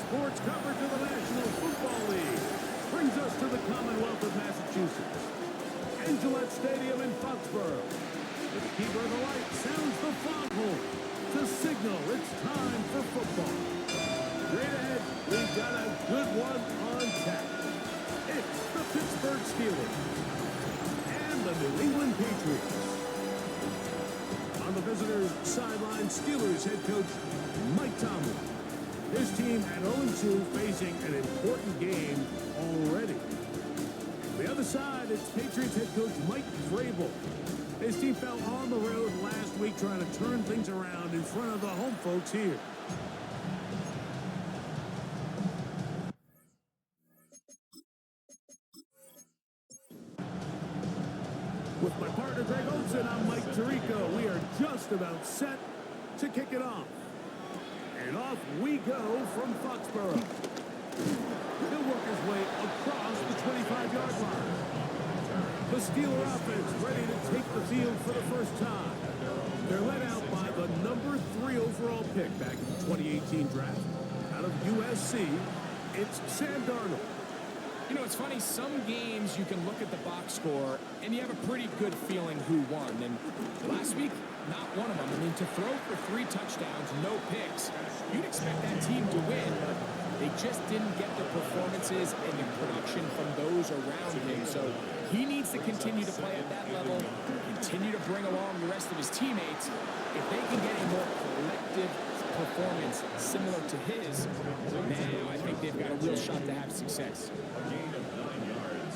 sports coverage of the National Football League brings us to the Commonwealth of Massachusetts and Gillette Stadium in Foxborough. The keeper of the light sounds the foghorn to signal it's time for football. Straight ahead, we've got a good one on tap. It's the Pittsburgh Steelers and the New England Patriots. On the visitors' sideline, Steelers head coach Mike Tomlin. His team at 0-2 facing an important game already. On the other side, it's Patriots head coach Mike Vrabel. His team fell on the road last week trying to turn things around in front of the home folks here. With my partner Greg Olson, I'm Mike Tirico. We are just about set to kick it off. And off we go from Foxborough. He'll work his way across the 25-yard line. The Steeler offense ready to take the field for the first time. They're led out by the number 3 overall pick back in the 2018 draft. Out of USC, it's Sam Darnold. You know, it's funny, some games you can look at the box score and you have a pretty good feeling who won. And last week, not one of them. I mean, to throw for 3 touchdowns, no picks, you'd expect that team to win, but they just didn't get the performances and the production from those around him. So he needs to continue to play at that level, continue to bring along the rest of his teammates. If they can get a more collective performance similar to his, now I think they've got a real shot to have success. A gain of 9 yards.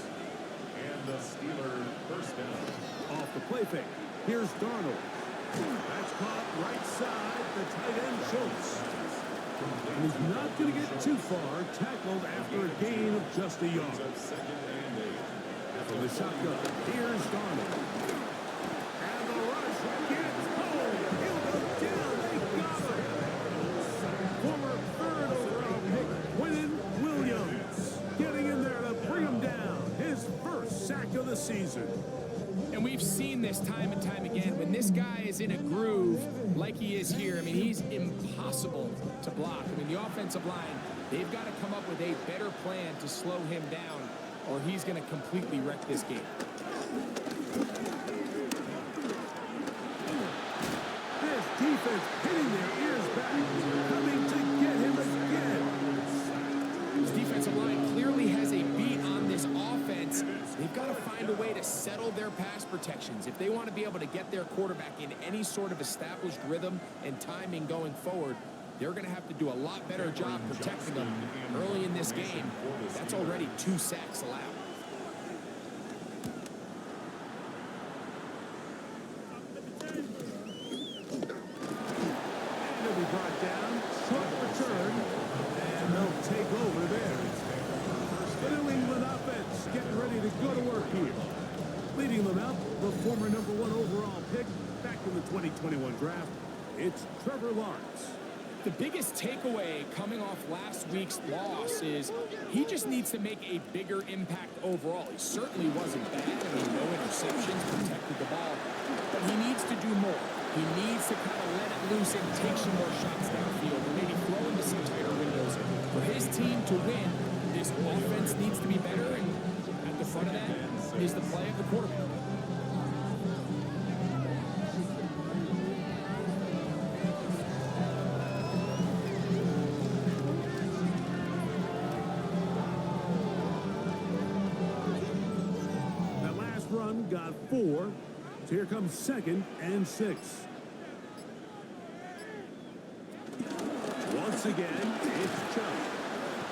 And the Steelers first down. Off the play fake, here's Darnold. That's caught right side, the tight end Schultz. And he's not going to get too far, tackled after a gain of just a yard. From the shotgun, here's Darnold. And the rush gets home. He'll go down. They got him. Former 3rd overall pick, Quinnen Williams, getting in there to bring him down. His first sack of the season. And we've seen this time and time again. When this guy is in a groove like he is here, I mean, he's impossible to block. I mean, the offensive line, they've got to come up with a better plan to slow him down, or he's going to completely wreck this game. This defense hitting their ears back, coming to get him again. This defensive line clearly has a beat on this offense. They've got to find a way to settle their pass protections. If they want to be able to get their quarterback in any sort of established rhythm and timing going forward, they're going to have to do a lot better job protecting them early in this game. That's already 2 sacks allowed. He'll be brought down, short return, and they'll take over there. The New England offense getting ready to go to work here. Leading them out, the former number 1 overall pick back in the 2021 draft, it's Trevor Lawrence. The biggest takeaway coming off last week's loss is he just needs to make a bigger impact overall. He certainly wasn't bad. I mean, no interceptions, protected the ball. But he needs to do more. He needs to kind of let it loose and take some more shots downfield, or maybe throw into some tighter windows. For his team to win, this offense needs to be better, and at the front of that is the play of the quarterback. That last run got 4, so here comes 2nd and 6. Once again, it's Chubb.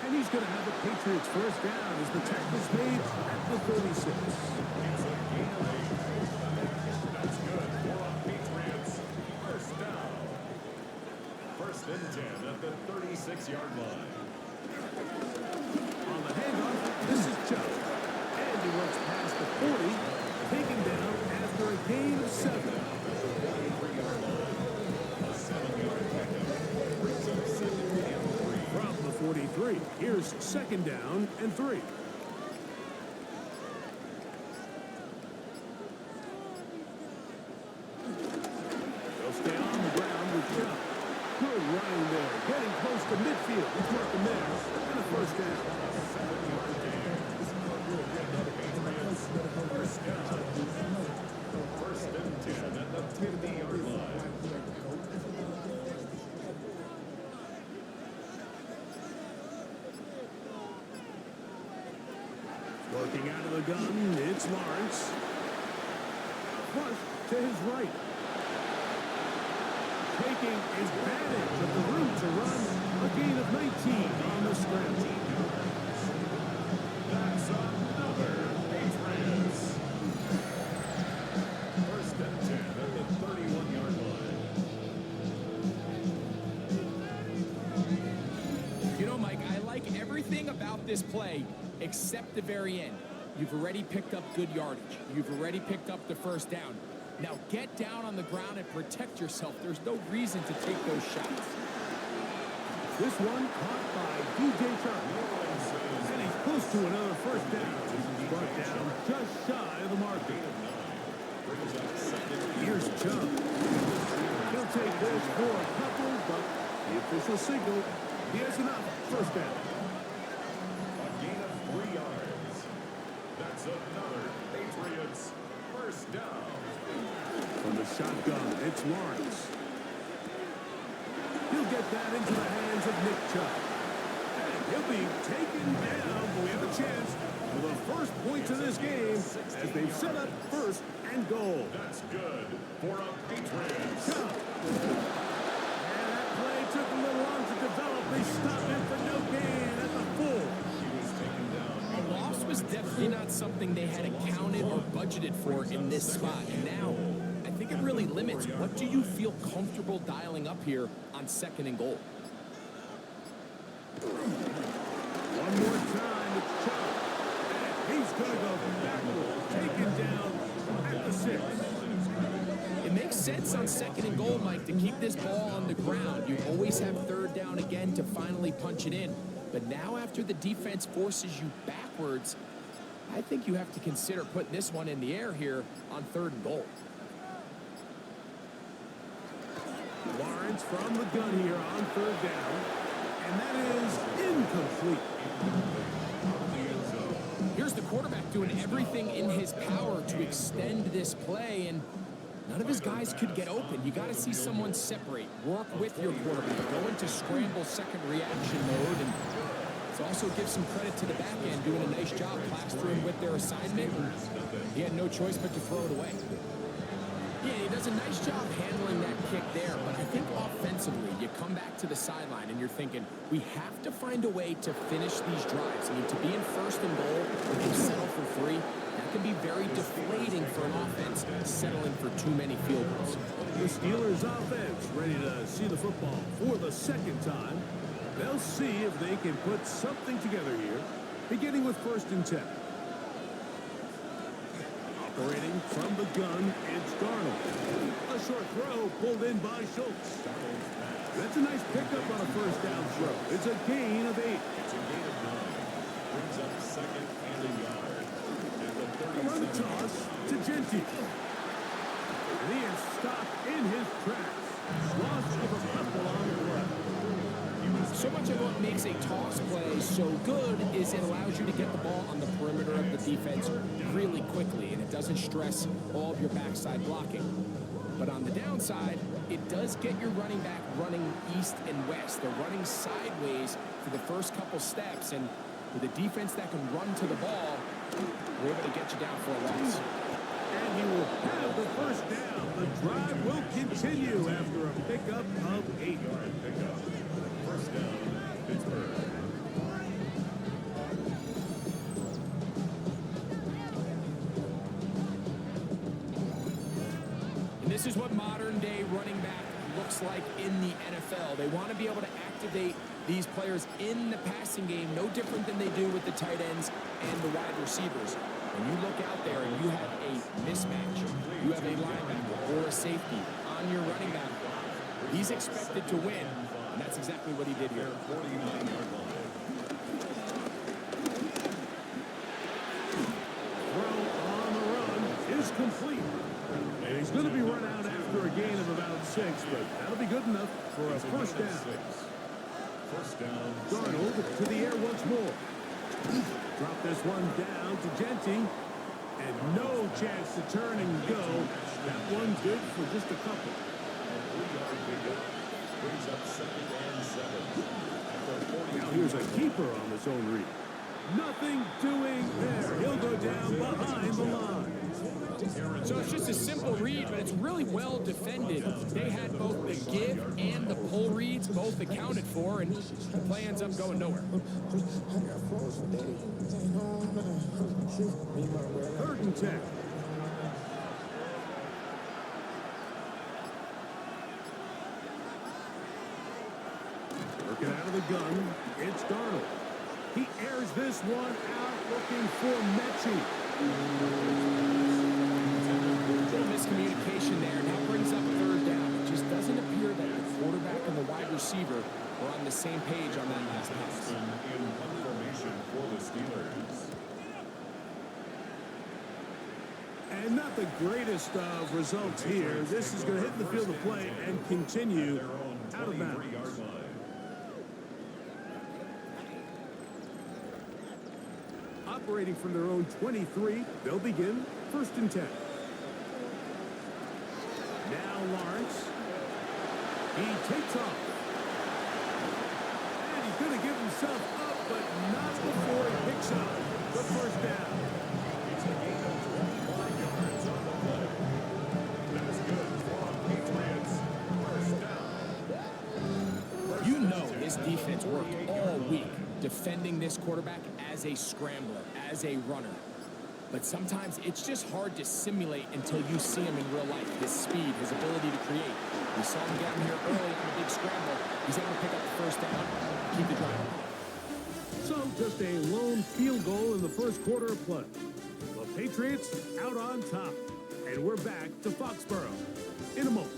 And he's going to have the Patriots first down as the tackle's made at the 36. That's good for the Patriots. First down. 1st and 10 at the 36-yard line. On the handoff, this is Chubb. And he runs past the 40, taken down after a gain of 7. A 7-yard pickup. Brings up 2nd and 3. From the 43, here's 2nd down and 3. They'll stay on the ground with Chubb. Good running there, getting close to midfield. He's working there. Working out of the gun, it's Lawrence. Flush to his right. Taking advantage of the room to run. A gain of 19 on the scramble. That's another Patriots. First and 10 at the 31-yard line. You know, Mike, I like everything about this play except the very end. You've already picked up good yardage. You've already picked up the first down. Now get down on the ground and protect yourself. There's no reason to take those shots. This one caught by DJ Sharp. And he's close to another first down. He's brought down just shy of the marker. Here's Chubb. He'll take this for a couple, but the official signal, he has enough. First down. A gain of 3 yards. That's another Patriots first down. From the shotgun, it's Lawrence. He'll get that into the hands of Nick Chubb. And he'll be taken down, but we have a chance for the first points of this game as they've set up first and goal. That's good for a Patriots. Chubb. And that play took a little long to develop. They stopped him for no gain at the full. He was taken down. A loss was definitely not something they had accounted or budgeted for in this spot. And now, I think it really limits what do you feel comfortable dialing up here on second and goal. One more time, it's Chubb. And he's going to go backward, taken down at the 6. It makes sense on second and goal, Mike, to keep this ball on the ground. You always have third down again to finally punch it in. But now after the defense forces you backwards, I think you have to consider putting this one in the air here on third and goal. Lawrence from the gun here on third down. And that is incomplete. Here's the quarterback doing everything in his power to extend this play, and none of his guys could get open. You got to see someone separate, work with your quarterback, go into scramble second reaction mode, and also give some credit to the back end doing a nice job plastering with their assignment. He had no choice but to throw it away. Yeah, he does a nice job handling that kick there, but I think offensively, you come back to the sideline and you're thinking, we have to find a way to finish these drives. I mean, to be in first and goal and settle for 3, that can be very deflating for an offense settling for too many field goals. The Steelers offense ready to see the football for the second time. They'll see if they can put something together here, beginning with first and 10. Operating from the gun, it's Darnold. A short throw pulled in by Schultz. That's a nice pickup on a first down throw. It's a gain of 8. It's a gain of 9. Brings up second and a yard. At the Run 37. toss to Genty. And he is stopped in his tracks. Loss of a couple on the play. So much of what makes a toss play so good is it allows you to get the ball on the perimeter of the defense really quickly, and it doesn't stress all of your backside blocking. But on the downside, it does get your running back running east and west. They're running sideways for the first couple steps, and with a defense that can run to the ball, we're able to get you down for a loss. And he will have the first down. The drive will continue after a pickup of 8. Pickup. First down, Pittsburgh. And this is what modern-day running back looks like in the NFL. They want to be able to activate these players in the passing game, no different than they do with the tight ends and the wide receivers. When you look out there and you have a mismatch, you have a linebacker or a safety on your running back, he's expected to win, and that's exactly what he did here. 49-yard line. Throw on the run is complete. And he's going to be run out after a gain of about 6, but that'll be good enough for a first down. First down. Darnold to the air once more. Drop this one down to Genty. And no chance to turn and go. That one good for just a couple. A 3-yard pickup. Brings up second and 7. At the 40. Now here's a keeper on the zone read. Nothing doing there. He'll go down behind the line. So it's just a simple read, but it's really well defended. They had both the give and the pull reads both accounted for, and the play ends up going nowhere. 3rd and 10. Working out of the gun, it's Darnold. He airs this one out, looking for Mechie. Little miscommunication there, and that brings up 3rd down. It just doesn't appear that the quarterback and the wide receiver are on the same page on that last pass. In punt formation for the Steelers. And not the greatest of results here. This is going to hit the field of play and continue out of bounds. Operating from their own 23, they'll begin 1st and 10. Now Lawrence. He takes off. And he's going to give himself up, but not before he picks up the 1st down. It's a gain of 25 yards on the play. That is good for Patriots. 1st down. You know this defense worked all week defending this quarterback as a scrambler, as a runner. But sometimes it's just hard to simulate until you see him in real life. His speed, his ability to create. We saw him get him here early on a big scramble. He's able to pick up the 1st down, keep the drive alive. So just a lone field goal in the 1st quarter of play. The Patriots out on top. And we're back to Foxborough in a moment.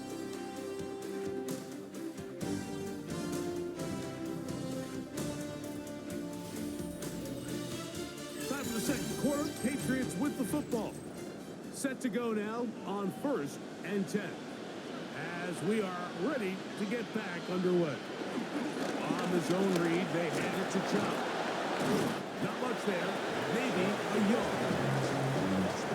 Time for the 2nd quarter. Patriots with the football. Set to go now on 1st and 10. As we are ready to get back underway. On the zone read, they hand it to Chubb. Not much there. Maybe a yard.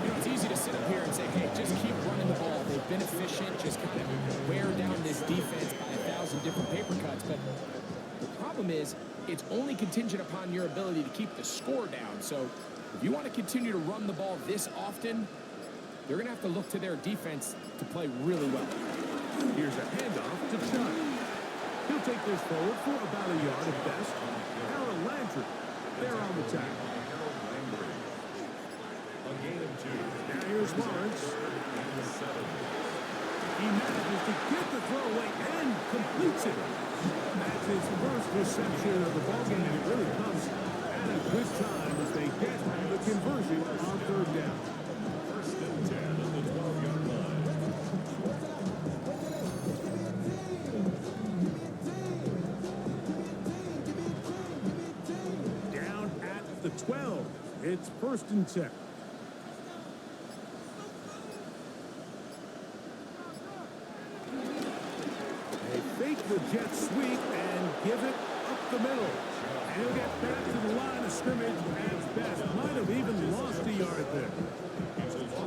You know, it's easy to sit up here and say, hey, just keep running the ball. They've been efficient, just kind of wear down this defense by 1,000 different paper cuts. But the problem is, it's only contingent upon your ability to keep the score down. So if you want to continue to run the ball this often, they're going to have to look to their defense to play really well. Here's a handoff to Chubb. He'll take this forward for about a yard at best. Aaron Landry, there on the tackle. A gain of 2. Now here's Lawrence. He manages to get the throw away and completes it. That's his first reception of the ballgame, and it really comes at a good time as they get the conversion on 3rd down. 1st and 10 at the 12-yard line. Down at the 12. It's 1st and 10. They fake the jet sweep and give it up the middle. And he'll get back to the line of scrimmage as best. Might have even lost a yard there.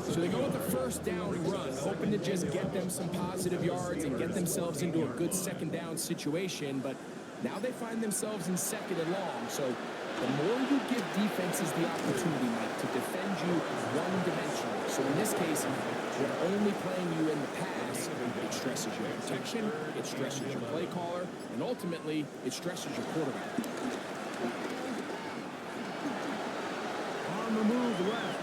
So they go with the 1st down run, hoping to just get them some positive yards and get themselves into a good 2nd down situation. But now they find themselves in 2nd and long. So the more you give defenses the opportunity, Mike, to defend you one-dimensionally. So in this case, they're only playing you in the pass. It stresses your protection, it stresses your play caller, and ultimately, it stresses your quarterback. On the move left.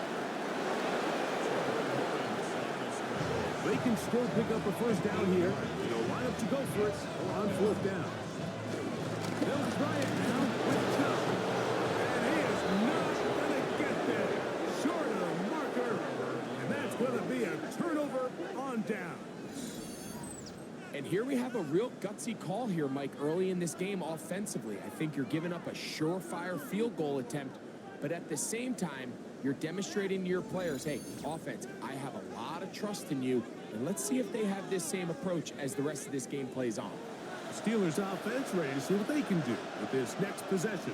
They can still pick up a 1st down here. They'll line up to go for it on 4th down. They'll try it now with Chubb. And he is not going to get there. Short of the marker. And that's going to be a turnover on down. And here we have a real gutsy call here, Mike, early in this game offensively. I think you're giving up a surefire field goal attempt, but at the same time, you're demonstrating to your players, hey, offense, I have a lot of trust in you, and let's see if they have this same approach as the rest of this game plays on. Steelers offense ready to see what they can do with this next possession.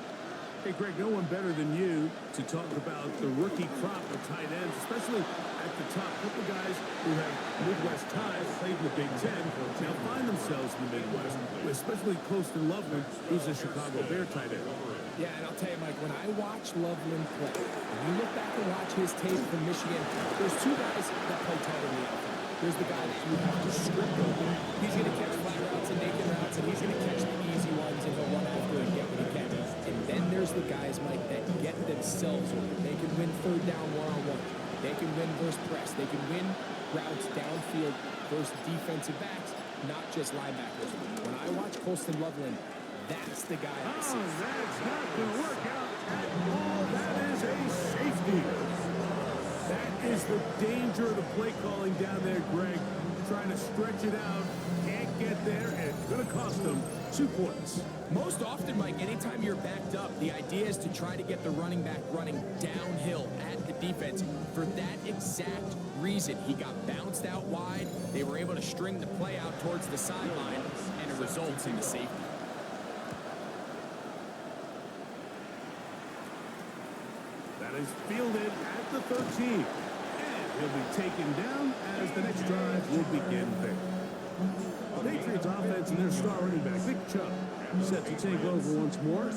Hey, Greg, no one better than you to talk about the rookie crop of tight ends, especially at the top. A couple guys who have Midwest ties, played in the Big Ten, now find themselves in the Midwest, especially close to Loveland, who's a Chicago Bear tight end. Yeah, and I'll tell you, Mike, when I watch Loveland play, when you look back and watch his tape from Michigan, there's two guys that play tight in the outfield. There's the guy that you have to script open. He's going to catch flat routes and naked routes, and he's going to catch the easy ones, and he'll run after and get what he can. And then there's the guys, Mike, that get themselves open. They can win third down one-on-one. They can win versus press. They can win routes downfield versus defensive backs, not just linebackers. When I watch Colston Loveland, that's the guy I see. Oh, that's not going to work out at all. That is a safety. That is the danger of the play calling down there, Greg. Trying to stretch it out, can't get there, and it's going to cost them 2 points. Most often, Mike, anytime you're backed up, the idea is to try to get the running back running downhill at the defense. For that exact reason, he got bounced out wide. They were able to string the play out towards the sideline, and it results in the safety. That is fielded at the 13. And he'll be taken down as the next drive will begin there. Patriots offense and their star running back, Nick Chubb, set to take over once more.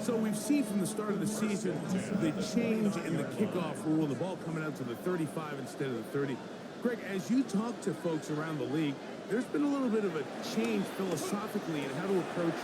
So we've seen from the start of the season the change in the kickoff rule, the ball coming out to the 35 instead of the 30. Greg, as you talk to folks around the league, there's been a little bit of a change philosophically in how to approach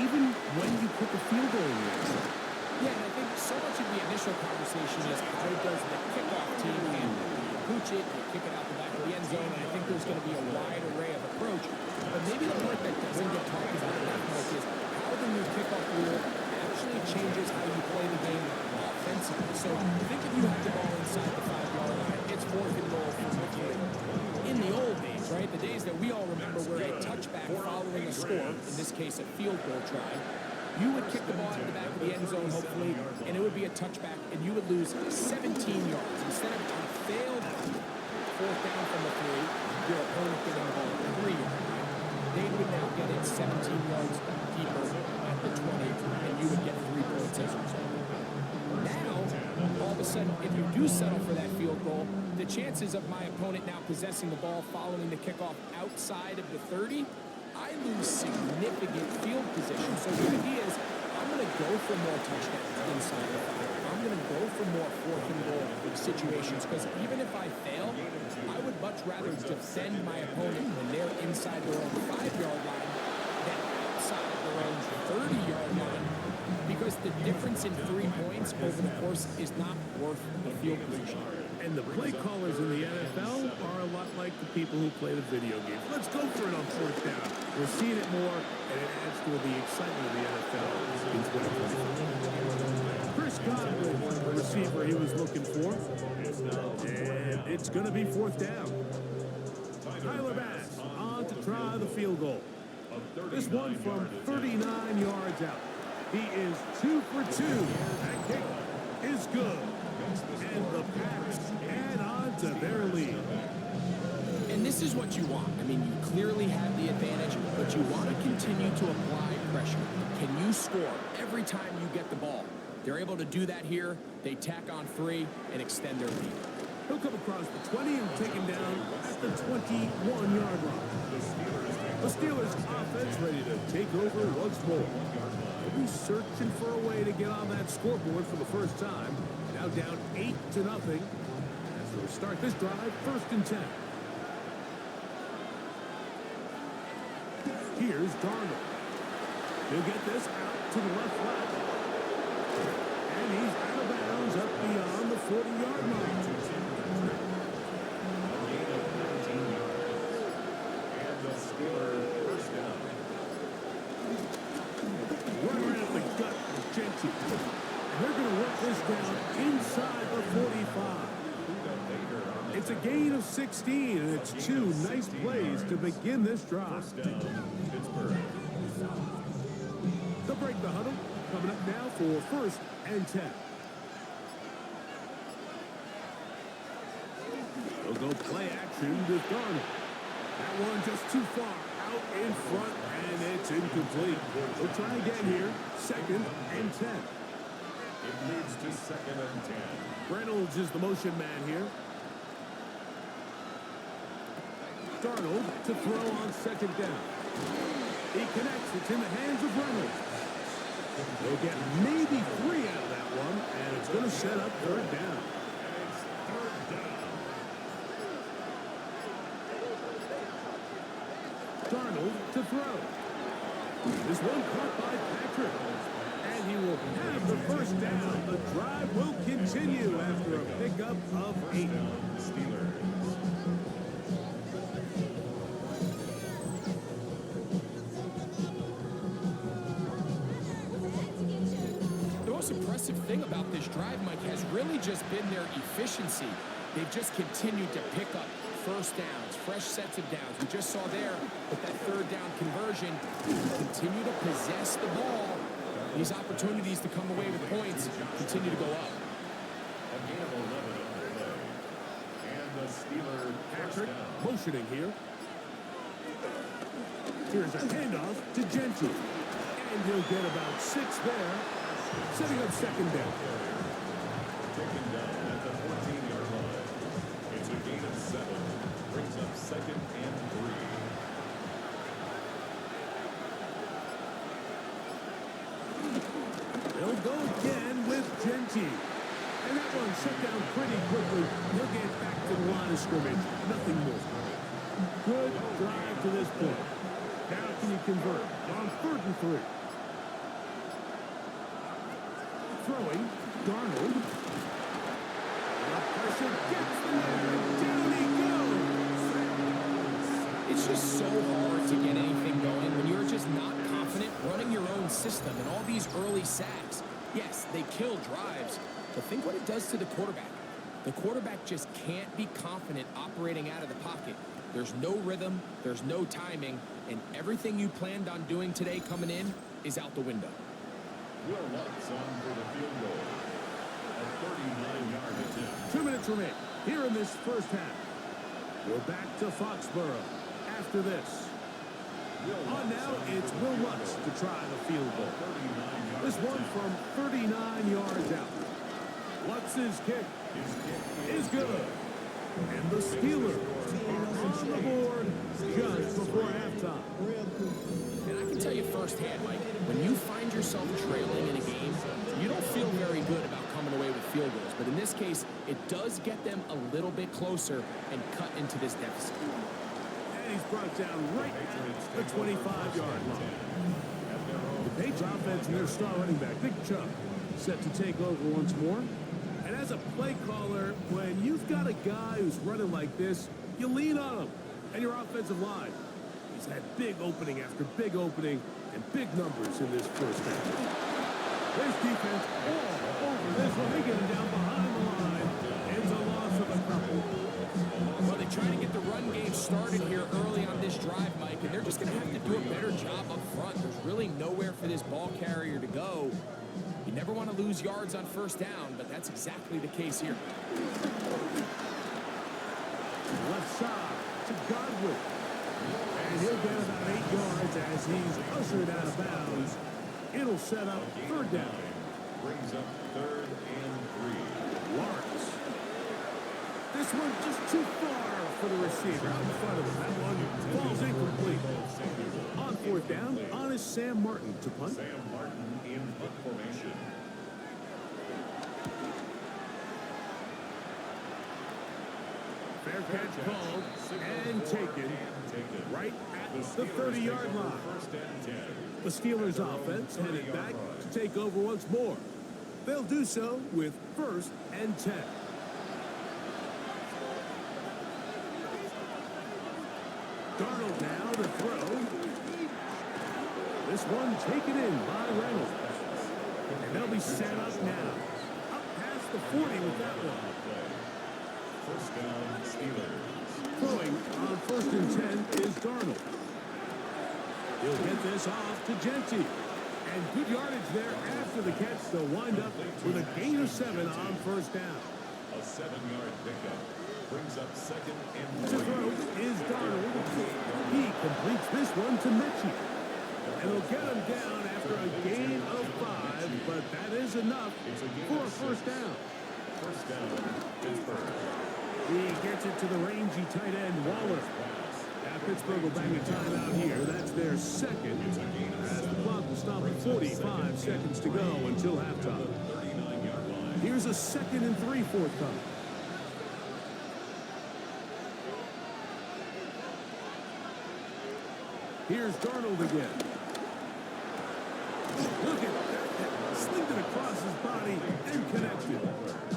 even when you put the field goal in there. Yeah, and I think so much of the initial conversation is how does the kickoff team handle it? You pooch it, you kick it out the back of the end zone, and I think there's going to be a wide array of approach. But maybe the part that doesn't get talked about enough, Mike, is how the new kickoff rule actually changes how you play the game offensively. So think if you have the ball inside the 5-yard line, it's 4th and goal from victory. In the old days, right, the days that we all remember where a touchback following a score, in this case a field goal try, you would kick the ball out of the back of the end zone, hopefully, and it would be a touchback, and you would lose 17 yards. Instead of a failed 4th down from the 3, your opponent getting the ball at the 3-yard line. They would now get it 17 yards deeper at the 20, and you would get 3 points as a result. Now, all of a sudden, if you do settle for that field goal, the chances of my opponent now possessing the ball following the kickoff outside of the 30, I lose significant field position. So the idea is I'm going to go for more touchdowns inside the 5. I'm going to go for more 4th and goal situations because even if I fail, I would much rather defend my opponent when they're inside their own 5-yard line than outside of their own 30-yard line because the difference in 3 points over the course is not worth the field position. And the play callers in the NFL are a lot like the people who play the video games. Let's go for it on 4th down. We're seeing it more, and it adds to the excitement of the NFL in 2024. Chris Godwin, the receiver he was looking for. And it's going to be 4th down. Tyler Bass on to try the field goal. This one from 39 yards out. He is 2 for 2. That kick is good. And the Pats add on to their lead. And this is what you want. I mean, you clearly have the advantage, but you want to continue to apply pressure. Can you score every time you get the ball? They're able to do that here. They tack on 3 and extend their lead. He'll come across the 20 and take him down at the 21-yard line. The Steelers offense ready to take over once more. They'll be searching for a way to get on that scoreboard for the first time. Now down 8-0 as they'll start this drive 1st and 10. Here's Darnold. He'll get this out to the left flat. And he's out of bounds up beyond the 40-yard line. And the Steelers first down. Right at the gut of Genty. And they're going to work this down inside the 45. It's a gain of 16, and it's 2 nice plays to begin this drive. Pittsburgh. They'll break the huddle. Coming up now for 1st and 10. They'll go play action with Darnold. That one just too far out in front, and it's incomplete. They'll try again here. 2nd and 10. It leads to 2nd and 10. Reynolds is the motion man here. Darnold to throw on 2nd down. He connects. It's in the hands of Reynolds. They'll get maybe 3 out of that one, and it's going to set up third down. It's third down. Darnold to throw. This one caught by Patrick. And he will have the first down. The drive will continue after a pickup of 8. Steelers. The most impressive thing about this drive, Mike, has really just been their efficiency. They've just continued to pick up first downs, fresh sets of downs. We just saw there with that third down conversion, continue to possess the ball. These opportunities to come away with points continue to go up. A gain of 11 on the play. And the Steelers Patrick first down. motioning here. Here's a handoff to Gentry. And he'll get about 6 there, setting up second down. Taken down at the 14-yard line. It's a gain of 7. Brings up second and 3. They'll go again with Gentry. And that one shut down pretty quickly. He'll get back to the line of scrimmage. Nothing more. Good drive to this point. Now can you convert on 3rd and 3? Throwing, Darnold. The pressure gets there. Down he goes. It's just so hard to get anything going when you're just not confident running your own system and all these early sacks. Yes, they kill drives, but think what it does to the quarterback. The quarterback just can't be confident operating out of the pocket. There's no rhythm, there's no timing, and everything you planned on doing today coming in is out the window. Will Lutz on for the field goal. A 39-yard attempt. 2 minutes remain here in this first half. We're back to Foxborough after this. On now, it's Will Lutz to try the field goal. This one from 39 yards out. Lutz's kick is good. And the Steelers are on the board just before halftime. And I can tell you firsthand, Mike, when you find yourself trailing in a game, you don't feel very good about coming away with field goals. But in this case, it does get them a little bit closer and cut into this deficit. And he's brought down right at the 25-yard line. The Patriots offense and their star running back, Big Chuck, set to take over once more. And as a play caller, when you've got a guy who's running like this, you lean on him and your offensive line. He's had big opening after big opening and big numbers in this first half. There's defense all over this one. They get him down behind the line. Ends a loss of a couple. Well, they try to get the run game started here early on this drive, Mike, and they're just going to have to do a better job up front. There's really nowhere for this ball carrier to go. You never want to lose yards on first down, but that's exactly the case here. Left side to Godwin. And he'll get about 8 yards as he's ushered out of bounds. It'll set up third down. Brings up 3rd and 3. Lawrence. This one just too far for the receiver out in front of him. That one falls incomplete. On 4th down, on is Sam Martin to punt. Sam Martin in punt formation. Fair catch called and taken right at the 30-yard line. 1st and 10. The Steelers offense headed back to take over once more. They'll do so with 1st and 10. Darnold now to throw. This one taken in by Reynolds. And they'll be set up now. Up past the 40 with that one. 1st down, Steelers. Throwing on 1st and 10 is Darnold. He'll get this off to Gentry. And good yardage there after the catch. They'll wind up with a gain of 7 on 1st down. A 7-yard pickup. Brings up 2nd and To 3. throw is Darnold. He completes this one to Mitchie. And he'll get him down after a gain of 5, but that is enough for a 1st down. 1st down, Pittsburgh. He gets it to the rangy tight end, Waller. Pittsburgh will bang a timeout here. That's their second. As the clock will stop at 45 seconds to go until halftime. Here's a 2nd and 3 forthcoming. Here's Darnold again. Look at that. Slinged it across his body and connected.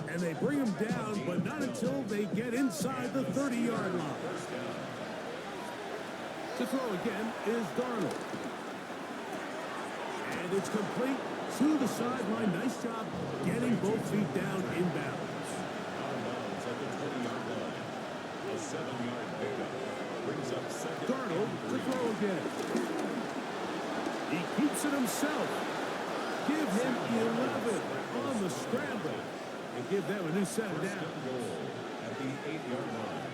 And they bring him down, but not until they get inside the 30-yard line. To throw again is Darnold. And it's complete to the sideline. Nice job getting both feet down in bounds. Out of bounds at the 20-yard line. A 7-yard pickup. Brings up second. Darnold to throw again. He keeps it himself. Give him 11 on the scramble. And give them a new set down. Goal at the 8-yard line.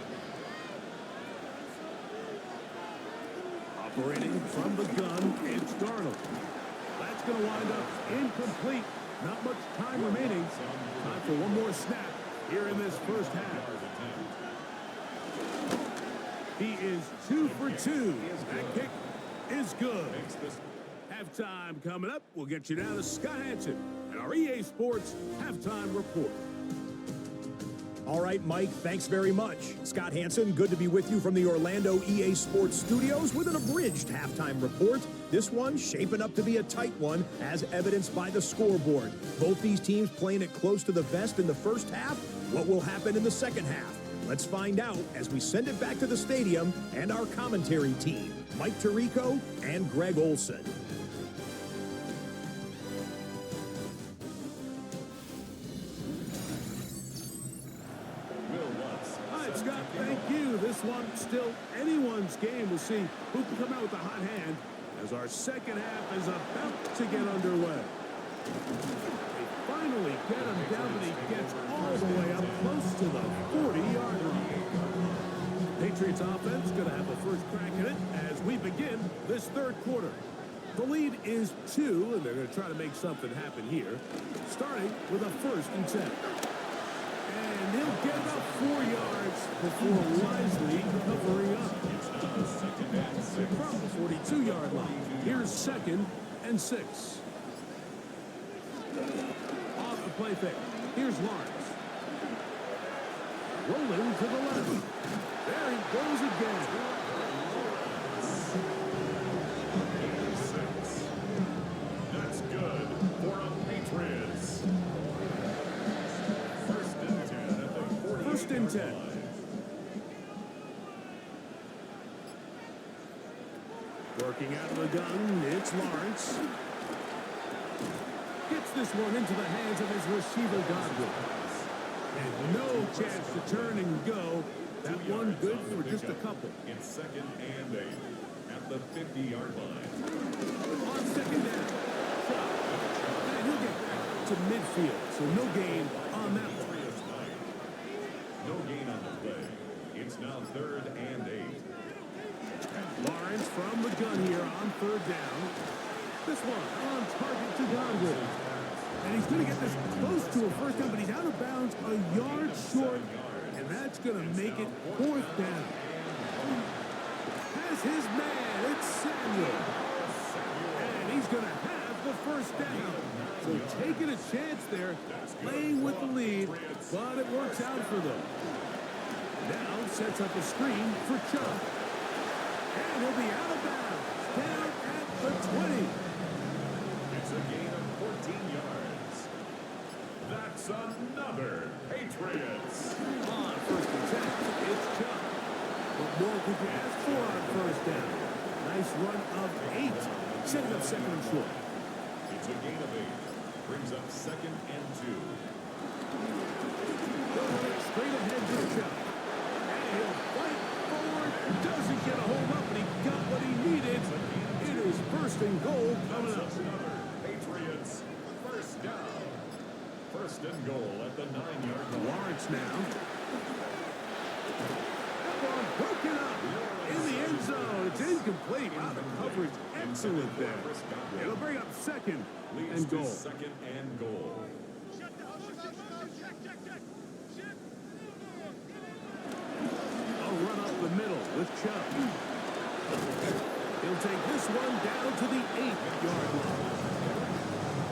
Operating from the gun, it's Darnold. That's going to wind up incomplete. Not much time remaining. Time for one more snap here in this first half. He is 2 for 2. That kick is good. Halftime coming up. We'll get you down to Scott Hansen and our EA Sports Halftime Report. All right, Mike, thanks very much. Scott Hansen, good to be with you from the Orlando EA Sports Studios with an abridged halftime report. This one shaping up to be a tight one, as evidenced by the scoreboard. Both these teams playing it close to the vest in the first half. What will happen in the second half? Let's find out as we send it back to the stadium and our commentary team, Mike Tirico and Greg Olson. Scott, thank you. This one still anyone's game. We'll see who can come out with the hot hand as our second half is about to get underway. They finally get him down, but he gets all the way up close to the 40-yard line. Patriots offense going to have the first crack at it as we begin this third quarter. The lead is 2, and they're going to try to make something happen here, starting with a 1st and 10. And he'll get about 4 yards before wisely covering up. From the 42-yard line. Here's 2nd and 6. Off the play fake. Here's Lawrence. Rolling to the left. There he goes again. That's good for a Patriots. 1st and 10. Working out of the gun, it's Lawrence. Gets this one into the hands of his receiver, Godwin. And no chance to turn and go. That one good for just a couple. It's 2nd and 8 at the 50-yard line. On 2nd down. And he'll get back to midfield, so no gain on that one. No gain on the play. It's now 3rd and 8. Lawrence from the gun here on 3rd down. This one on target to Godwin. And he's going to get this close to a first down, but he's out of bounds a yard short, and that's going to make it 4th down. Has his man, it's Samuel. And he's going to have the first down. So taking a chance there, playing with the lead, but it works out for them. Now sets up a screen for Chubb. And he'll be out of bounds, down at the 20. It's a gain of 14 yards. That's another Patriots. On 1st and 10, it's Chubb. What more could you ask for on 1st down? Nice run of 8, setting up 2nd and short. It's a gain of 8. Brings up 2nd and 2. Straight ahead to Chubb. And he'll fight forward. Doesn't get a hold up, but he got what he needed. It is 1st and goal coming up. Another Patriots 1st down. 1st and goal at the 9-yard line. Lawrence now. That ball broken up in the end zone. It's incomplete. Wow, the coverage excellent there. It'll bring up 2nd and goal. 2nd and goal. A run up the middle with Chubb. He'll take this one down to the 8-yard line.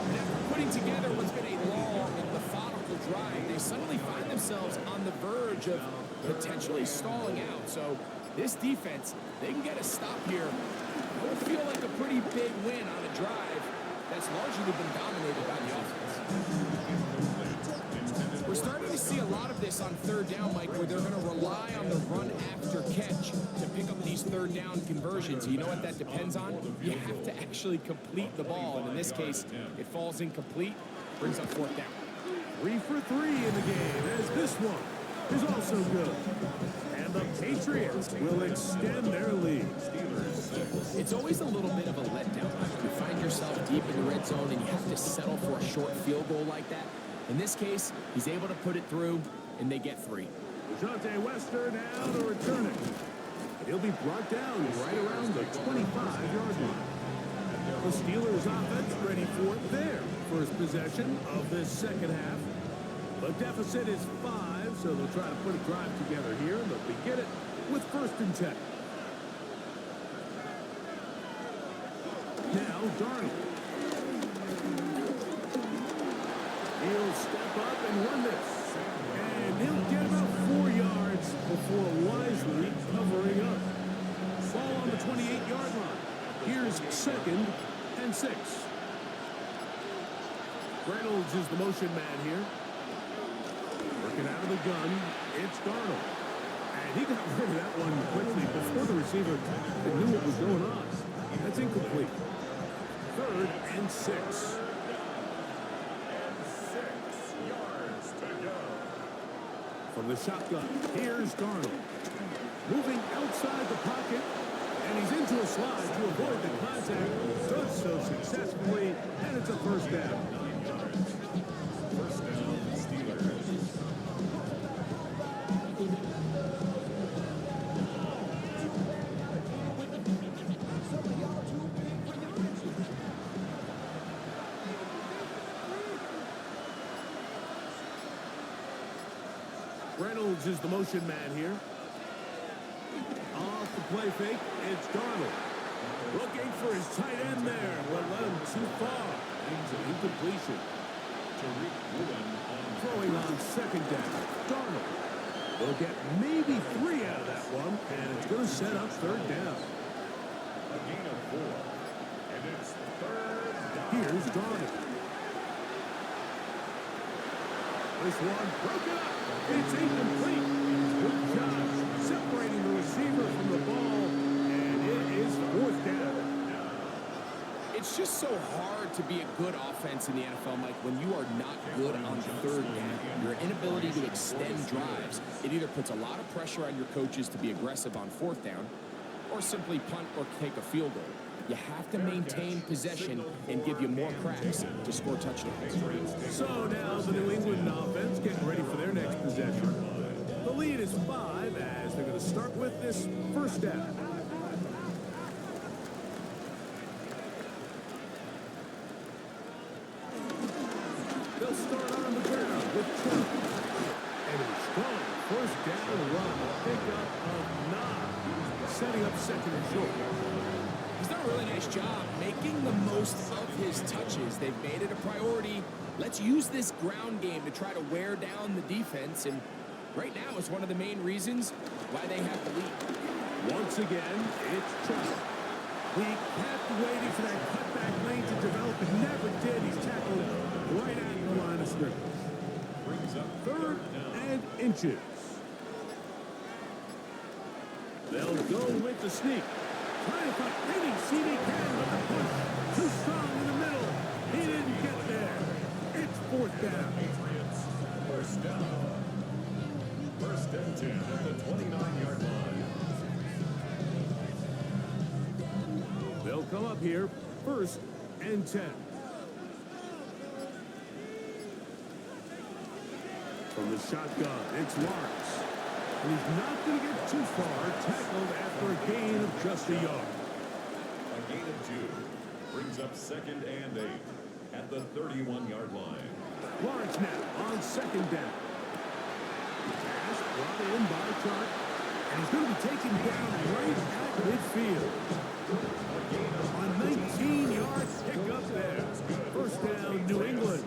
And after putting together what's been a long and methodical drive, they suddenly find themselves on the verge of potentially stalling out. So this defense, they can get a stop here. It will feel like a pretty big win on a drive that's largely been dominated by the offense. We're starting to see a lot of this on third down, Mike, where they're going to rely on the run after catch to pick up these third down conversions. You know what that depends on? You have to actually complete the ball, and in this case, it falls incomplete, brings up fourth down. 3 for 3 in the game, as this one is also good. And the Patriots will extend their lead. It's always a little bit of a letdown. You find yourself deep in the red zone, and you have to settle for a short field goal like that. In this case, he's able to put it through, and they get 3. Dejounte Wester now to return it. He'll be brought down right around the 25-yard line. The Steelers offense ready for their first possession of this second half. The deficit is 5, so they'll try to put a drive together here, and they'll begin it with 1st and 10. Now Darnold. He'll step up and run this. And he'll get about 4 yards before wisely covering up. Ball on the 28-yard line. Here's 2nd and 6. Reynolds is the motion man here. Working out of the gun, it's Darnold. And he got rid of that one quickly before the receiver knew what was going on. That's incomplete. 3rd and 6. From the shotgun, here's Darnold. Moving outside the pocket, and he's into a slide to avoid the contact. Does so successfully, and it's a 1st down. 1st down, Steelers. Reynolds is the motion man here. Off the play fake, it's Darnold. Looking for his tight end there, but led him too far. Into incompletion. Throwing on 2nd down, Darnold. They'll get maybe 3 out of that one, and it's going to set up 3rd down. A gain of 4. And it's 3rd down. Here's Darnold. This one broken up. It's incomplete. Good job separating the receiver from the ball, and it is 4th down. It's just so hard to be a good offense in the NFL, Mike, when you are not good on 3rd down. Your inability to extend drives, it either puts a lot of pressure on your coaches to be aggressive on 4th down or simply punt or take a field goal. You have to maintain possession and give you more cracks to score touchdowns. So now the New England offense getting ready for their next possession. The lead is 5 as they're going to start with this 1st down. They'll start on the ground with Trump. And a strong 1st down run. A pickup of 9. Setting up 2nd and short. He's done a really nice job making the most of his touches. They've made it a priority. Let's use this ground game to try to wear down the defense. And right now is one of the main reasons why they have the lead. Once again, it's Trump. He kept waiting for that cutback lane to develop and never did. He's tackled right at the line of scrimmage. Brings up 3rd and inches. They'll go with the sneak. Trying to find any seed he can with the push. Too strong in the middle. He didn't get there. It's 4th down. Patriots. 1st down. 1st and 10 at the 29-yard line. They'll come up here. 1st and 10. From the shotgun, it's Lawrence. And he's not going to get too far. Tackled after a gain of just a yard. A gain of 2. Brings up 2nd and 8 at the 31-yard line. Lawrence now on 2nd down. Pass brought in by Clark. And he's going to be taken down right at midfield. A 19-yard pickup there. First down, New England.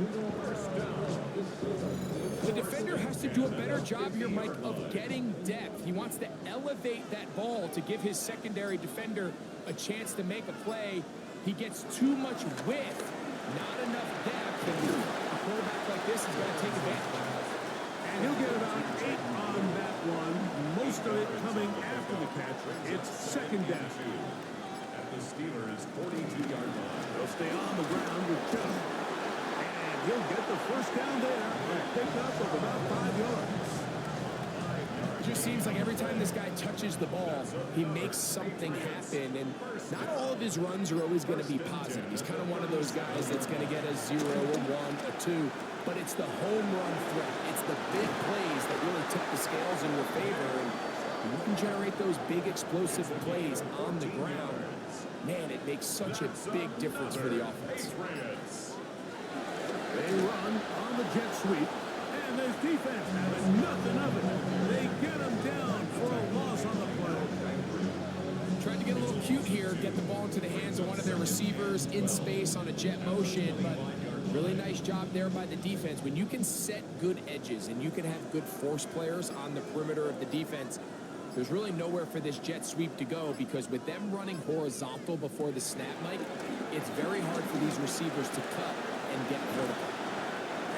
The defender has to do a better job here, Mike, of getting depth. He wants to elevate that ball to give his secondary defender a chance to make a play. He gets too much width, not enough depth, and a quarterback like this is going to take advantage. And he'll get about 8 on that one. Most of it coming after the catch. It's second down. At the Steelers' 42-yard line. They'll stay on the ground with Chubb. And he'll get the first down there. A pickup of about 5 yards. It just seems like every time this guy touches the ball, he makes something happen. And not all of his runs are always going to be positive. He's kind of one of those guys that's going to get a 0, a 1, a 2. But it's the home run threat. It's the big plays that really tip the scales in your favor. And you can generate those big explosive plays on the ground. Man, it makes such a big difference for the offense. They run on the jet sweep. And this defense having nothing of it. They get him down for a loss on the play. Tried to get a little cute here, get the ball into the hands of one of their receivers in space on a jet motion, but really nice job there by the defense. When you can set good edges and you can have good force players on the perimeter of the defense, there's really nowhere for this jet sweep to go, because with them running horizontal before the snap, Mike, it's very hard for these receivers to cut and get vertical.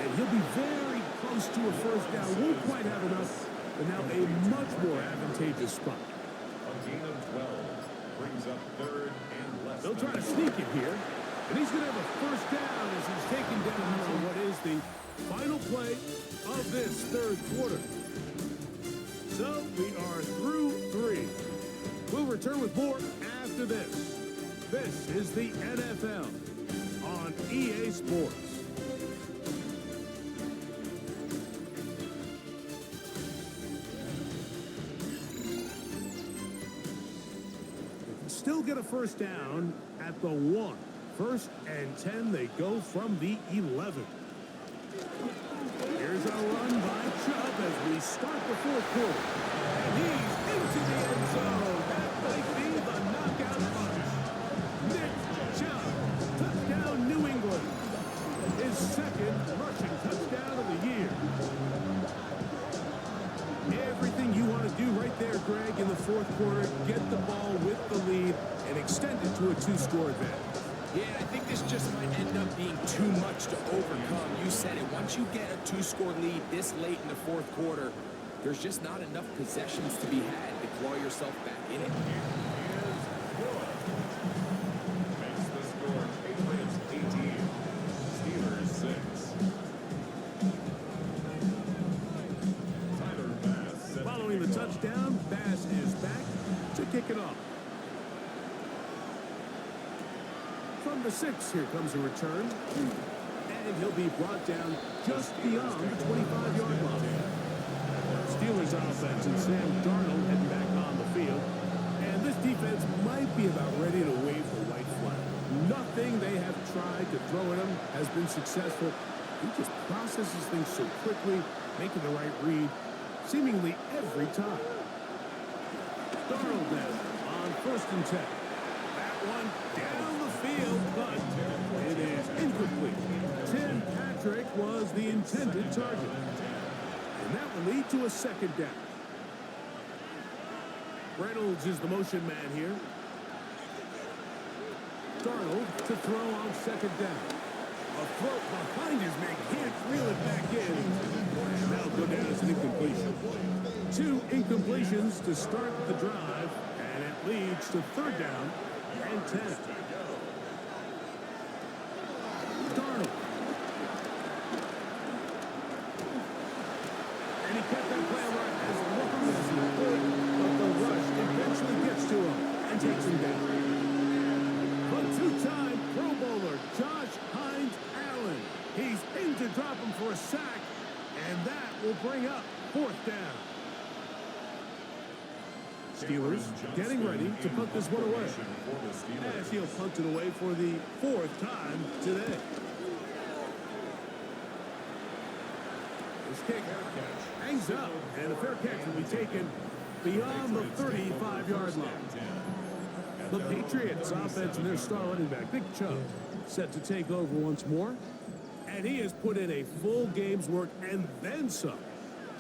And he'll be very close to a first down. Won't quite have enough, but now a much more advantageous spot. A gain of 12 brings up third and less. They'll try to sneak it here. And he's going to have a first down as he's taken down on what is the final play of this third quarter. So we are through 3. We'll return with more after this. This is the NFL on EA Sports. Still get a first down at the 1. First and 10, they go from the 11. Here's a run by Chubb as we start the fourth quarter. And he's into the end zone. That might be the knockout punch. Nick Chubb, touchdown New England. His second rushing touchdown of the year. Everything you want to do right there, Greg, in the fourth quarter, get the ball with the lead and extend it to a 2-score advantage. Yeah, I think this just might end up being too much to overcome. You said it. Once you get a 2-score lead this late in the fourth quarter, there's just not enough possessions to be had to claw yourself back in it. Makes the score Patriots 18, Steelers 6. Tyler Bass set Following the touchdown, Bass is back to kick it off. From the 6, here comes a return. And he'll be brought down just beyond the 25-yard line. Steelers offense and Sam Darnold heading back on the field. And this defense might be about ready to wave the white flag. Nothing they have tried to throw at him has been successful. He just processes things so quickly, making the right read seemingly every time. Darnold then on first and 10. That one down the field, but it is incomplete. Tim Patrick was the intended target. And that will lead to a second down. Reynolds is the motion man here. Darnold to throw on second down. A throw behind his man, can't reel it back in. And that'll go down as an incompletion. 2 incompletions to start the drive, and it leads to third down and 10. Darnold. And he kept that play right as long as he could, but the rush eventually gets to him and takes him down. But 2-time Pro Bowler Josh Hines Allen. He's in to drop him for a sack, and that will bring up fourth down. Steelers getting ready to put this one away, as he'll punt it away for the 4th time today. This kick hangs up, and a fair catch will be taken beyond the 35-yard line. The Patriots offense and their star running back, Nick Chubb, set to take over once more. And he has put in a full game's work and then some.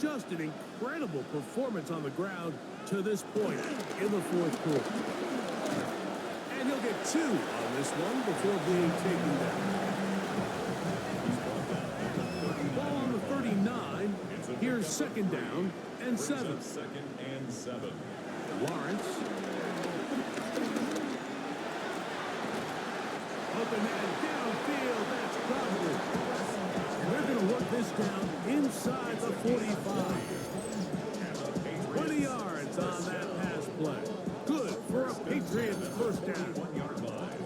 Just an incredible performance on the ground to this point in the fourth quarter. And he'll get 2 on this one before being taken down. Ball on the 39. Here's second down and 7. Second and 7. Lawrence. Open man downfield. That's Godwin. And they're going to work this down inside the 45. 20 yards on that pass play. Good for a Patriots first down. 1-yard line.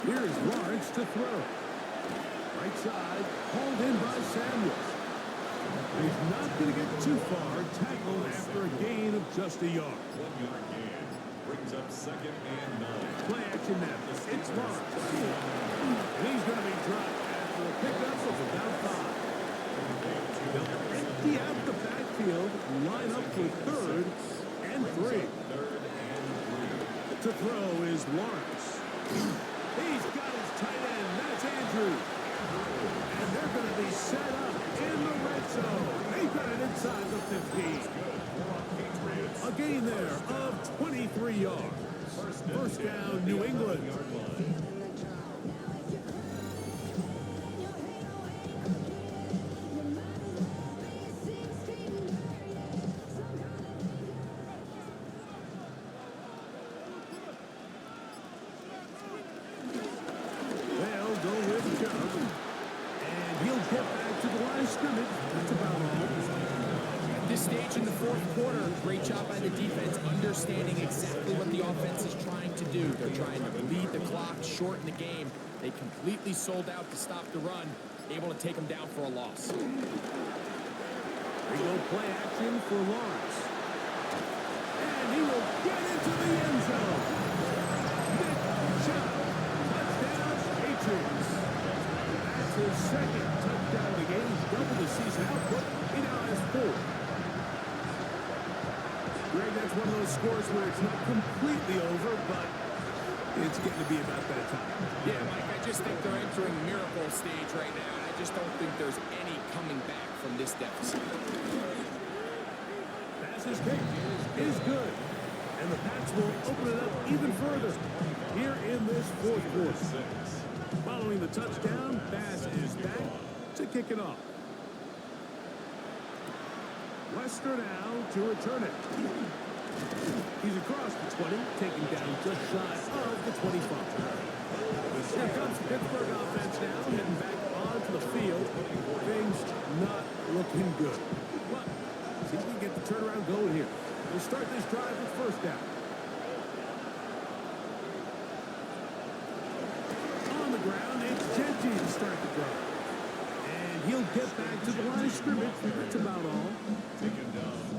Here's Lawrence to throw. Right side, hauled in by Samuels. He's not going to get too far, tackled after a gain of just a yard. 1-yard gain. Brings up second and 9. Play action now. It's Lawrence. And he's going to be dropped after a pickup of about 5. They'll empty out the backfield, line up for 3rd and 3. 3rd and 3. To throw is Lawrence. He's got his tight end. That's Andrews. And they're going to be set up in the red zone. They've got it inside the 15. A gain there of 23 yards. First down, New England. They'll go with Chubb. And he'll get back to the line of scrimmage. That's about all. At this stage in the fourth quarter, great job by the defense understanding exactly what the offense is trying to do. They're trying to bleed the clock, shorten the game. They completely sold out to stop the run, able to take them down for a loss. They go play action for Lawrence. And he will get into the end zone. Nick Chubb. Touchdown, Patriots. That's his second touchdown of the game. He's doubled the season output. He now has 4. Greg, that's one of those scores where it's not completely over, but it's getting to be about that time. Yeah, Mike, I just think they're entering miracle stage right now. I just don't think there's any coming back from this deficit. Passes kick is good. And the Pats will open it up even further here in this fourth quarter. Following the touchdown, Bass is back to kick it off. Lester now to return it. He's across the 20, taken down just shy of the 25. Here comes the Pittsburgh offense now, heading back onto the field. Things not looking good. But see if we can get the turnaround going here. We'll start this drive with first down. On the ground, it's Genty to start the drive. And he'll get back to the line of scrimmage. That's about all.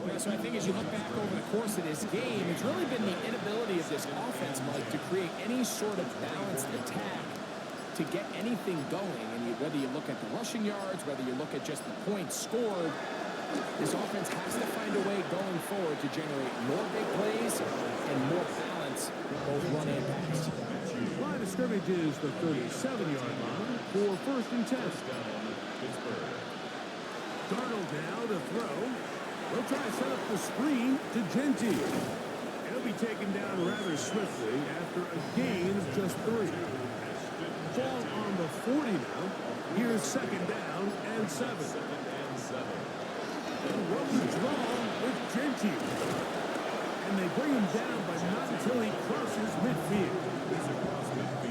Yeah, so I think as you look back over the course of this game, it's really been the inability of this offense, Mike, to create any sort of balanced attack to get anything going. And whether you look at the rushing yards, whether you look at just the points scored, this offense has to find a way going forward to generate more big plays and more balance, both run and pass. Line of scrimmage is the 37-yard line for first and 10. Darnold now to throw. They'll try to set up the screen to Genty. He'll be taken down rather swiftly after a gain of just 3. Ball on the 40 now. Here's second down and 7. And what was wrong with Genty? And they bring him down, but not until he crosses midfield.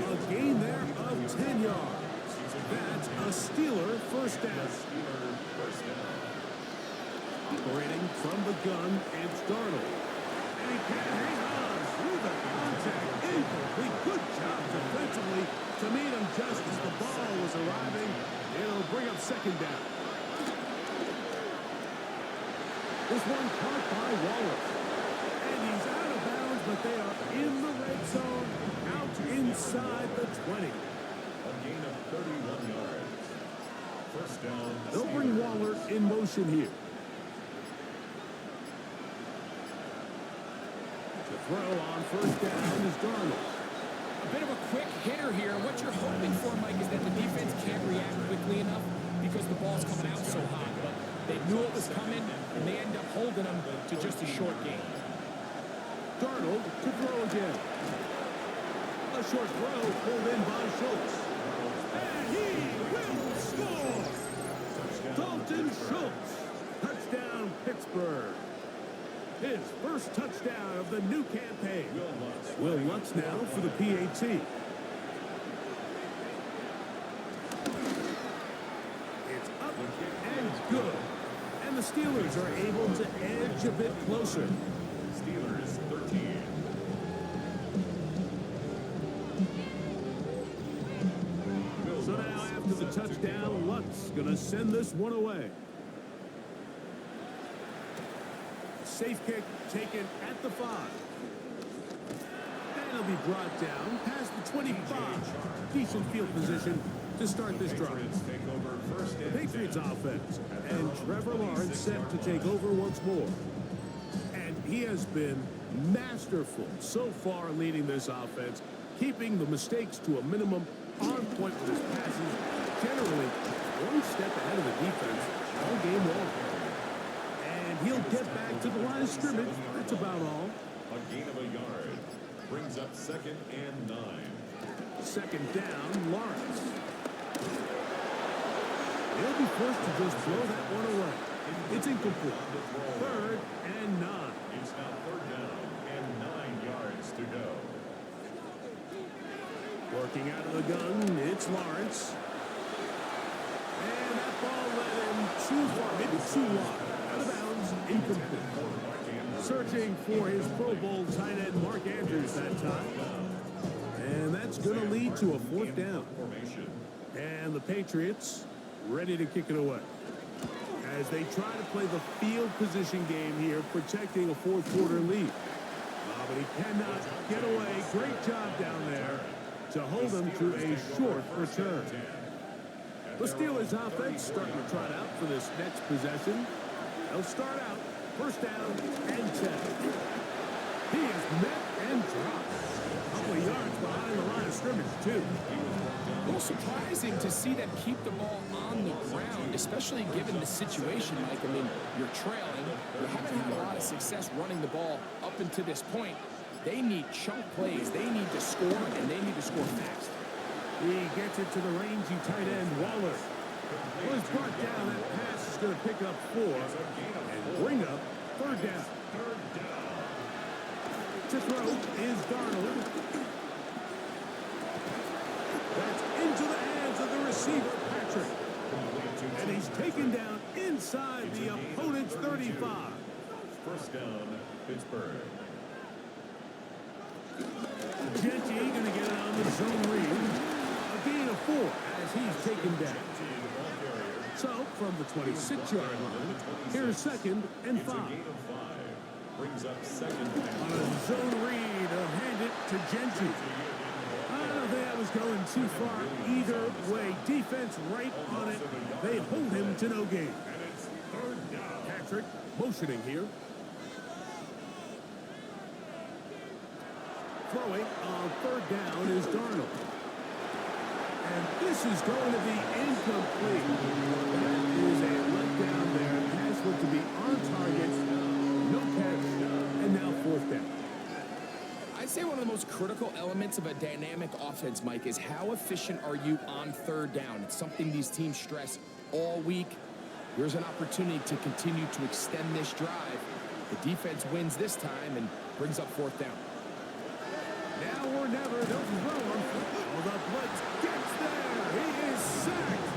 A gain there of 10 yards. That's a Steeler first down. Operating from the gun, it's Darnold. And he can't hang on through the contact. Incomplete. Good job defensively to meet him just as the ball was arriving. It'll bring up second down. This one caught by Wallace. And he's out of bounds, but they are in the red zone, out inside the 20. A gain of 31 yards. First down. They'll bring Waller in motion here. To throw on first down is Darnold. A bit of a quick hitter here. What you're hoping for, Mike, is that the defense can't react quickly enough because the ball's coming out so hot. But they knew it was coming, and they end up holding them to just a short game. Darnold to throw again. A short throw pulled in by Schultz. And he will score! Dalton Schultz. Touchdown, Pittsburgh. His first touchdown of the new campaign. Will Lutz now for the PAT. It's up and good. And the Steelers are able to edge a bit closer. Steelers 13. So now after the touchdown, Lutz gonna send this one away. Safe kick taken at the 5. And it'll be brought down past the 25. Decent field position to start this drive. Take over first The and Patriots 10. offense, and Trevor Lawrence set to take over once more. And he has been masterful so far leading this offense, keeping the mistakes to a minimum, on point with his passes, generally one step ahead of the defense all game long. And he'll get back to the line of scrimmage. That's about all. A gain of a yard. Brings up second and 9. Second down, Lawrence. He'll be forced to just throw that one away. It's incomplete. Third and 9. It's now third down and 9 yards to go. Working out of the gun, it's Lawrence. And that ball led him too far, maybe too wide. Out of bounds, incomplete. Searching for his Pro Bowl tight end Mark Andrews that time. And that's going to lead to a fourth down. Formation. And the Patriots ready to kick it away. As they try to play the field position game here, protecting a fourth quarter lead. But he cannot get away. Great job down there to hold them to a short return. The Steelers offense starting to trot out for this next possession. They'll start out first down and 10. He is met and dropped. A couple of yards behind the line of scrimmage, too. A little surprising to see them keep the ball on the ground, especially given the situation, Mike. I mean, you're trailing. You haven't had a lot of success running the ball up until this point. They need chunk plays. They need to score, and they need to score fast. He gets it to the rangy tight end, Waller. Was brought down. That pass is going to pick up 4 and bring up third down. To throw is Darnold. That's into the hands of the receiver, Patrick. And he's taken down inside the opponent's 35. First down, Pittsburgh. Genty going to get it on the zone read. A gain of 4 as he's taken down. So, from the 26-yard line, here's second and 5. It's a gain of 5. Brings up second On and a zone read, they'll hand it to Genty. I don't think that was going too far either way. Defense right on it. They hold him to no gain. And it's third down. Patrick motioning here. Throwing on third down is Darnold. And this is going to be incomplete. That is a letdown there. Pass looked to be on target. No catch. And now fourth down. I'd say one of the most critical elements of a dynamic offense, Mike, is how efficient are you on third down? It's something these teams stress all week. Here's an opportunity to continue to extend this drive. The defense wins this time and brings up fourth down. Now or never, they'll throw him. Oh, the blitz gets there. He is sacked.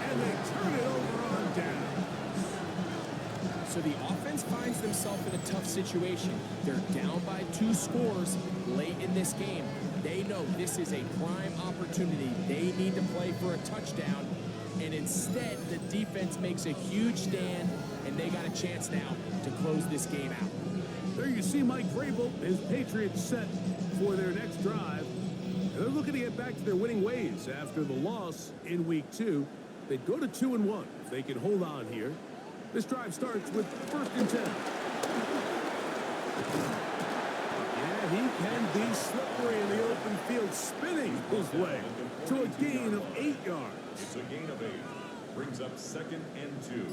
And they turn it over on down. So the offense finds themselves in a tough situation. They're down by 2 scores late in this game. They know this is a prime opportunity. They need to play for a touchdown. And instead, the defense makes a huge stand, and they got a chance now to close this game out. There you see Mike Vrabel, his Patriots set for their next drive. They're looking to get back to their winning ways after the loss in week 2. They'd go to 2-1 if they can hold on here. This drive starts with 1st and 10. Yeah, he can be slippery in the open field, spinning his way to a gain of 8 yards. It's a gain of 8. Brings up 2nd and 2.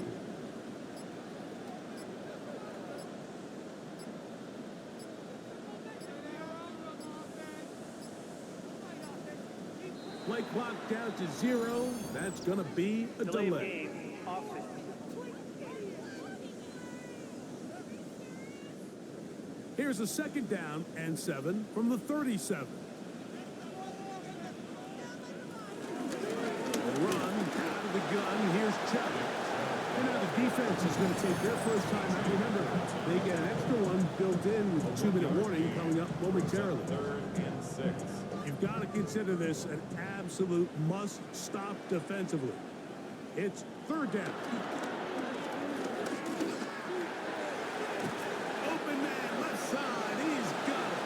Play clock down to 0. That's going to be a delay. Here's a 2nd down and 7 from the 37. Run out of the gun. Here's Chubb. And now the defense is going to take their first time out. Remember, they get an extra one built in with a 2-minute warning coming up momentarily. 3rd and 6. You've got to consider this an absolute must-stop defensively. It's 3rd down. Open man, left side. He's got it.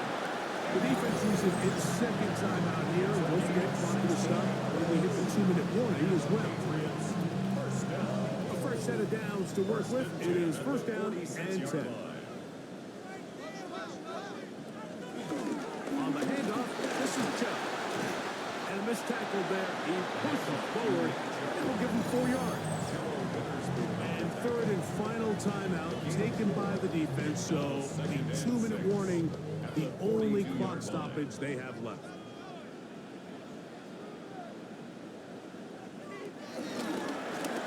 The defense uses its 2nd timeout here. And don't forget, clock will stop when we hit the 2-minute warning as well. First down. A fresh set of downs to work with. It is 1st down and 10. On the handoff, this is Chubb. And a missed tackle there. He pushes forward. It'll give him 4 yards. And 3rd and final timeout taken by the defense. So a 2-minute warning, the only clock stoppage they have left.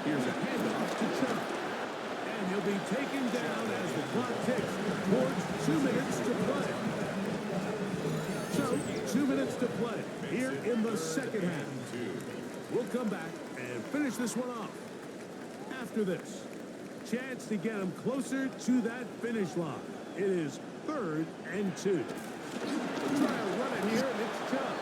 Here's a handoff to Chubb. And he'll be taken down as the clock ticks towards 2 minutes to play. So, 2 minutes to play here in the 2nd half. We'll come back and finish this one off. After this, chance to get him closer to that finish line. It is 3rd and 2. Try to run it here, and it's Chubb.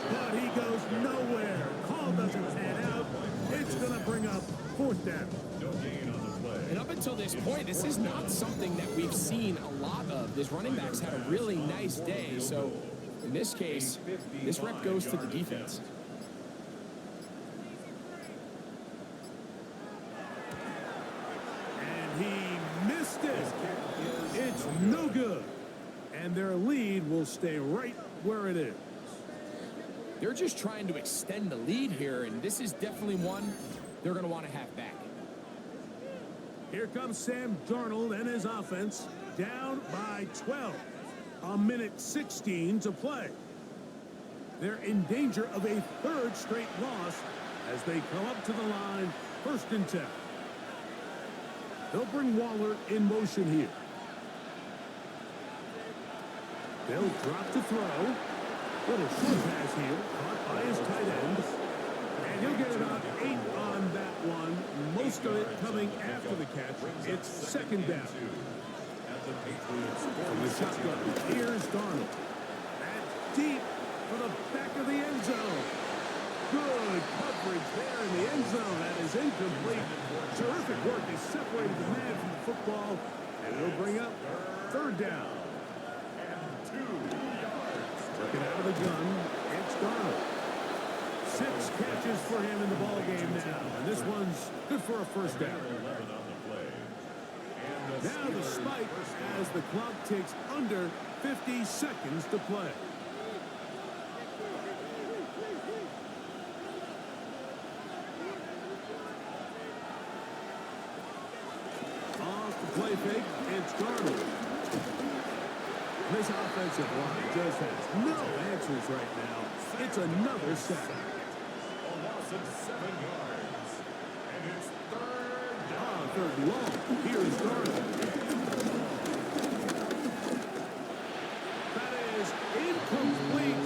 But he goes nowhere. Call doesn't pan out. It's going to bring up 4th down. No gain on the play. And up until this point, this is not something that we've seen a lot of. This running back's had a really nice day, so in this case, this rep goes to the defense. And he missed it. It's no good. And their lead will stay right where it is. They're just trying to extend the lead here, and this is definitely one they're going to want to have back. Here comes Sam Darnold and his offense, down by 12. A minute 16 to play. They're in danger of a 3rd straight loss as they come up to the line, 1st and 10. They'll bring Waller in motion here. They'll drop to throw. Little short pass here, caught by his tight end. And he'll get about 8 on that one. Most of it coming after the catch. It's 2nd down. From the shotgun, here's Darnold. That's deep for the back of the end zone. Good coverage there in the end zone. That is incomplete. Terrific work. They separated the man from the football. And it'll bring up 3rd down. Working out of the gun, it's Darnold. 6 catches for him in the ball game now. And this one's good for a 1st down. Now the spike as the clock takes under 50 seconds to play. Off the play fake, it's Darnold. This offensive line just has no answers right now. It's another sack. A loss of 7 yards. And it's 3rd down. 3rd long. Here's Darnold. That is incomplete.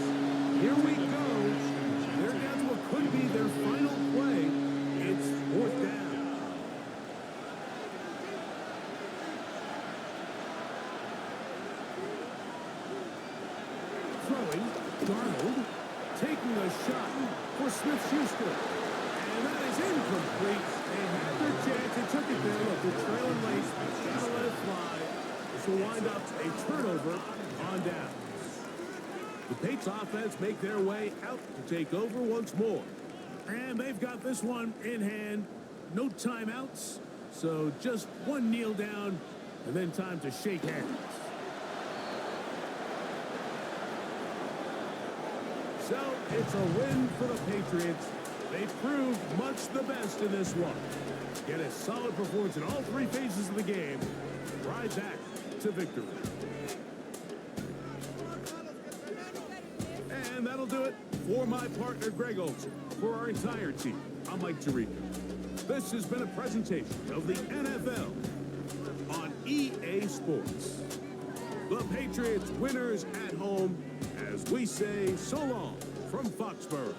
Here we go. They're down to what could be their final play. It's 4th down. Throwing, Darnold taking a shot for Smith-Schuster. And that is incomplete. They had their chance. They took it there. Look, they're trailing late. Gotta let it fly. This will wind up a turnover on down. The Patriots offense make their way out to take over once more. And they've got this one in hand. No timeouts. So just one kneel down and then time to shake hands. So it's a win for the Patriots. They proved much the best in this one. Get a solid performance in all three phases of the game. Ride back to victory. And that'll do it for my partner, Greg Olson. For our entire team, I'm Mike Tirico. This has been a presentation of the NFL on EA Sports. The Patriots winners at home as we say so long from Foxborough.